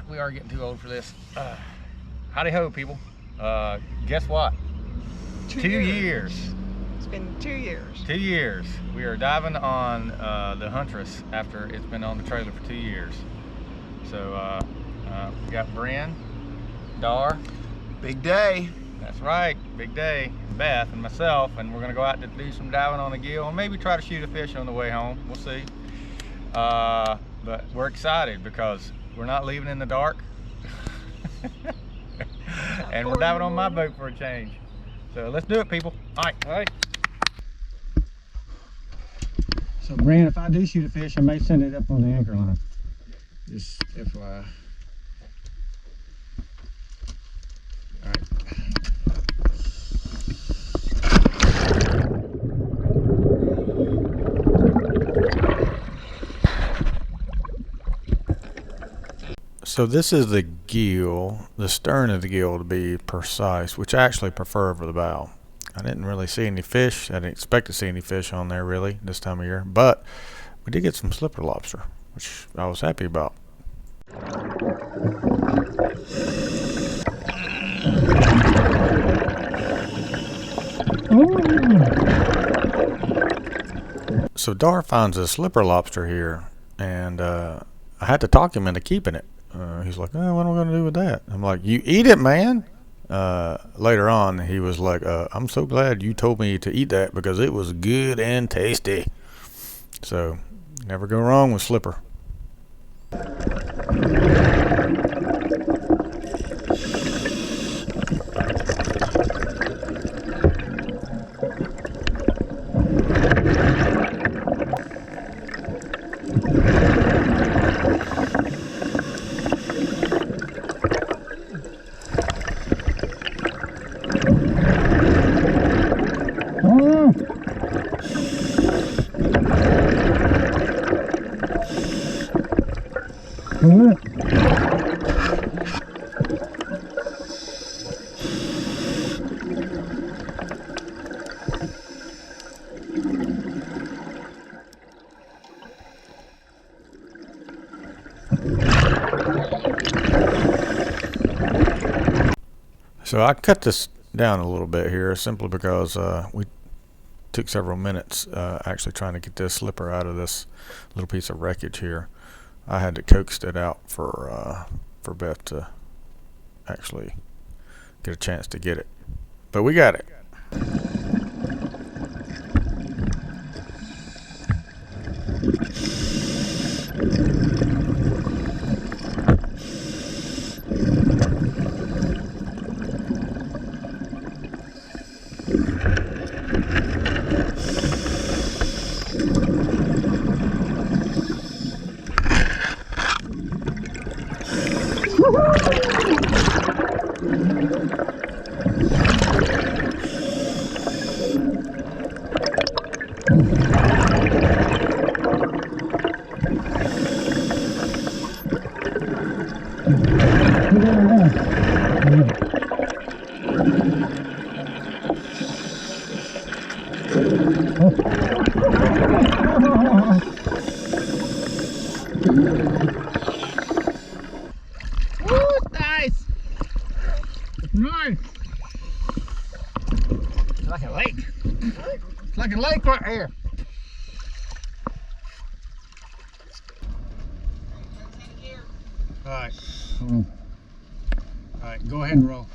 We are getting too old for this. Howdy ho, people. Guess what? 2 years. It's been 2 years. 2 years. We are diving on the Huntress after it's been on the trailer for 2 years. So we got Bren, Dar. Big day. That's right, big day. Beth and myself, and we're gonna go out to do some diving on the gill and maybe try to shoot a fish on the way home. We'll see. But we're excited because we're not leaving in the dark. And we're diving on my boat for a change. So let's do it, people. All right. So Bren, if I do shoot a fish, I may send it up on the anchor line. Just FYI. All right. So this is the gill, the stern of the gill to be precise, which I actually prefer over the bow. I didn't really see any fish. I didn't expect to see any fish on there really this time of year, but we did get some slipper lobster, which I was happy about. So Dar finds a slipper lobster here, and I had to talk him into keeping it. He's like, oh, what am I going to do with that? I'm like, you eat it, man. Later on, he was like, I'm so glad you told me to eat that because it was good and tasty. So, never go wrong with slipper. So I cut this down a little bit here simply because we took several minutes actually trying to get this slipper out of this little piece of wreckage here. I had to coax it out for Beth to actually get a chance to get it, but we got it. Nice. Nice. It's like a lake. It's like a lake right here. All right. All right, go ahead and roll.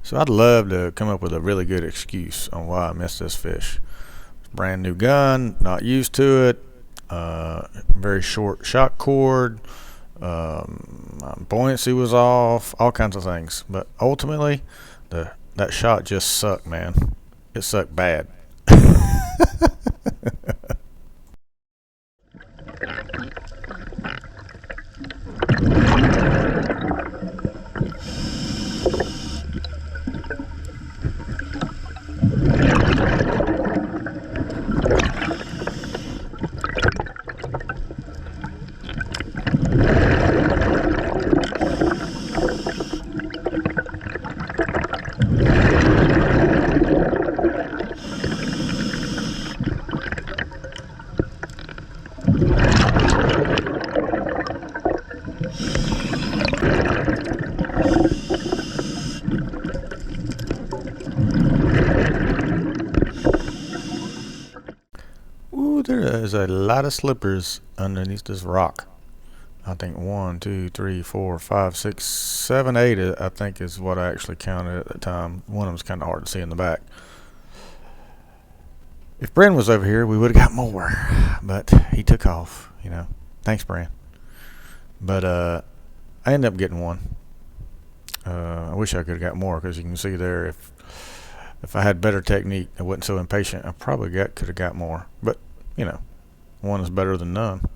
So I'd love to come up with a really good excuse on why I missed this fish. Brand new gun, not used to it, very short shock cord, buoyancy was off, all kinds of things. But ultimately, that shot just sucked, man. It sucked bad. a lot of slippers underneath this rock. I think 1, 2, 3, 4, 5, 6, 7, 8, I think is what I actually counted at the time. One of them was kind of hard to see in the back. If Bren was over here, we would have got more, but he took off, you know. Thanks, Bren. But I ended up getting one. I wish I could have got more, because you can see there, if I had better technique, I wasn't so impatient, I probably could have got more. But, you know, one is better than none.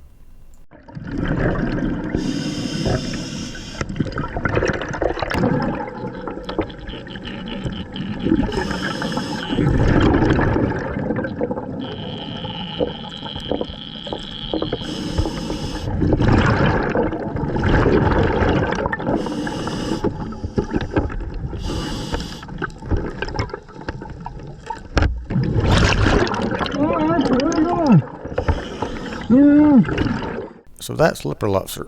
So that slipper lobster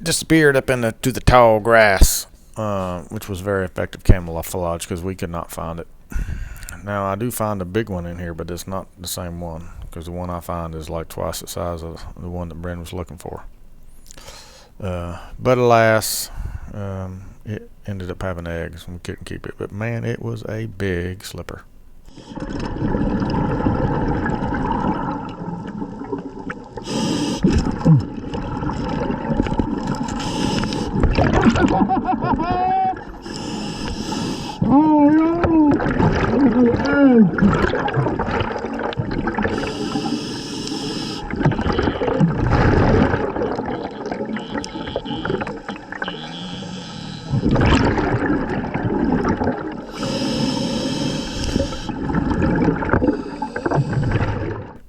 disappeared up to the tall grass, which was very effective camouflage because we could not find it. Now I do find a big one in here, but it's not the same one, because the one I find is like twice the size of the one that Bren was looking for. But alas, it ended up having eggs and we couldn't keep it. But man, it was a big slipper. Oh no!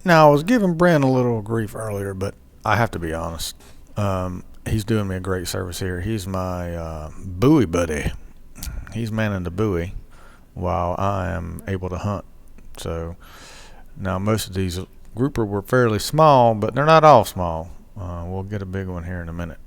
Now, I was giving Bren a little grief earlier, but I have to be honest. He's doing me a great service here. He's my buoy buddy. He's manning the buoy while I am able to hunt. So now most of these grouper were fairly small, but they're not all small. We'll get a big one here in a minute.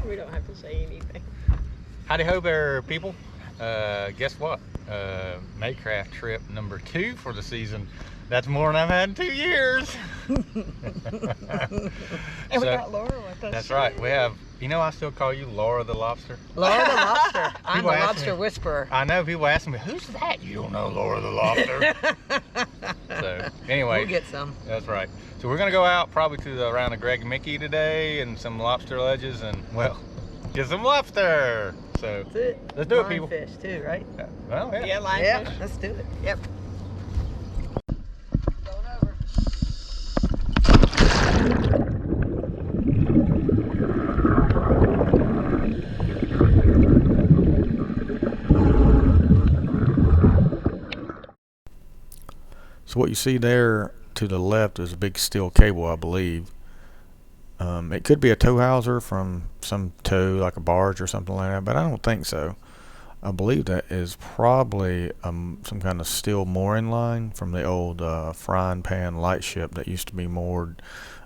We don't have to say anything. Howdy ho there, people. Guess what? Maycraft trip number 2 for the season. That's more than I've had in 2 years. And we got Laura with us. That's right. We have, you know, I still call you Laura the Lobster. Laura the Lobster. I'm the People ask lobster me- whisperer. I know people ask me, who's that? You don't know Laura the Lobster. So, anyway. We'll get some. That's right. So we're going to go out probably to around the Greg Mickey today and some lobster ledges and, well, get some lobster. So That's it. let's do it, people. Fish too, right? Well, yeah. Yeah, lionfish. Let's do it. Yep. Going over. So what you see there to the left is a big steel cable, I believe. It could be a tow hauser from some tow, like a barge or something like that, but I don't think so. I believe that is probably some kind of steel mooring line from the old frying pan lightship that used to be moored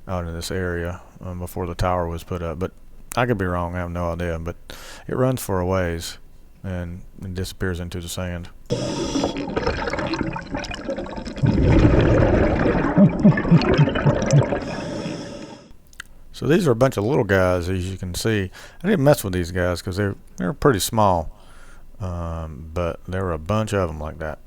out in this area before the tower was put up. But I could be wrong, I have no idea. But it runs for a ways and it disappears into the sand. So these are a bunch of little guys, as you can see. I didn't mess with these guys because they're pretty small, but there were a bunch of them like that.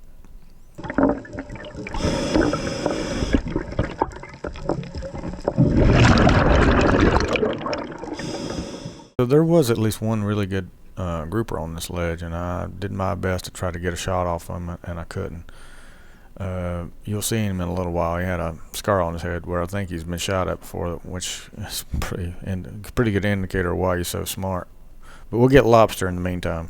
So there was at least one really good grouper on this ledge, and I did my best to try to get a shot off him, and I couldn't. You'll see him in a little while. He had a scar on his head where I think he's been shot at before, which is pretty good indicator of why he's so smart. But we'll get lobster in the meantime.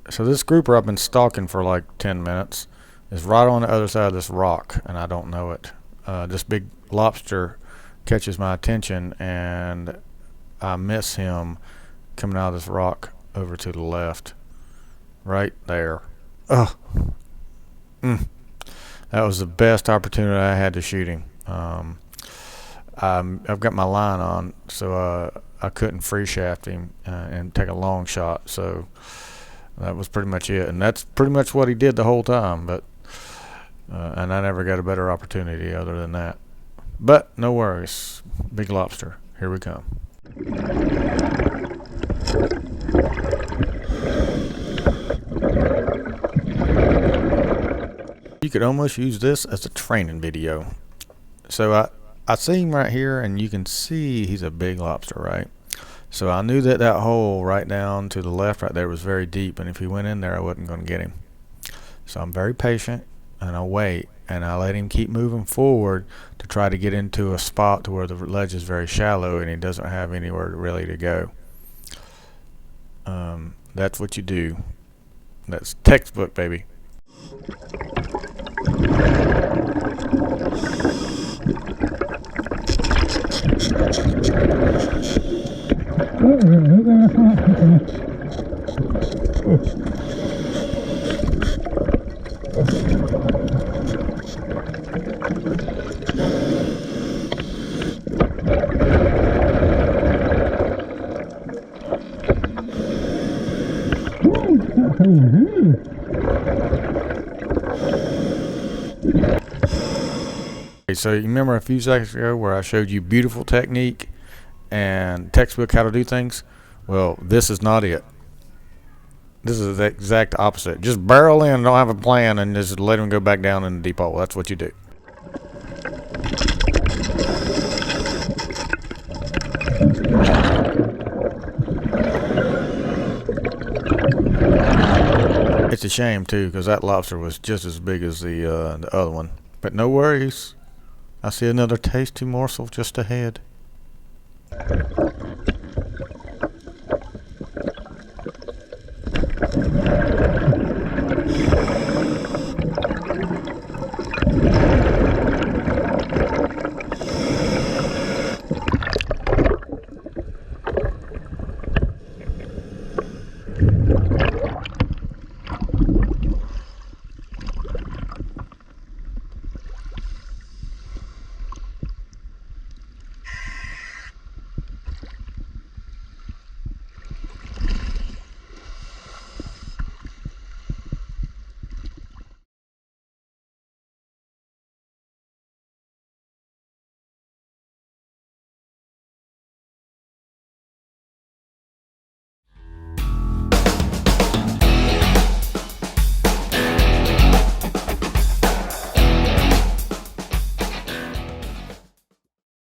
So this grouper I've been stalking for like 10 minutes is right on the other side of this rock, and I don't know it. This big lobster catches my attention, and I miss him coming out of this rock over to the left. Right there. Ugh. That was the best opportunity I had to shoot him. I've got my line on, so I couldn't free shaft him and take a long shot. So that was pretty much it, and that's pretty much what he did the whole time. But and I never got a better opportunity other than that. But no worries, big lobster. Here we come. You could almost use this as a training video. So I see him right here, and you can see he's a big lobster, right? So I knew that hole right down to the left right there was very deep, and if he went in there, I wasn't going to get him. So I'm very patient, and I wait, and I let him keep moving forward to try to get into a spot to where the ledge is very shallow and he doesn't have anywhere really to go. That's what you do. That's textbook, baby. So you remember a few seconds ago where I showed you beautiful technique and textbook how to do things? Well, this is not it. This is the exact opposite. Just barrel in, don't have a plan, and just let him go back down in the deep hole. That's what you do. It's a shame too, because that lobster was just as big as the other one. But no worries. I see another tasty morsel just ahead.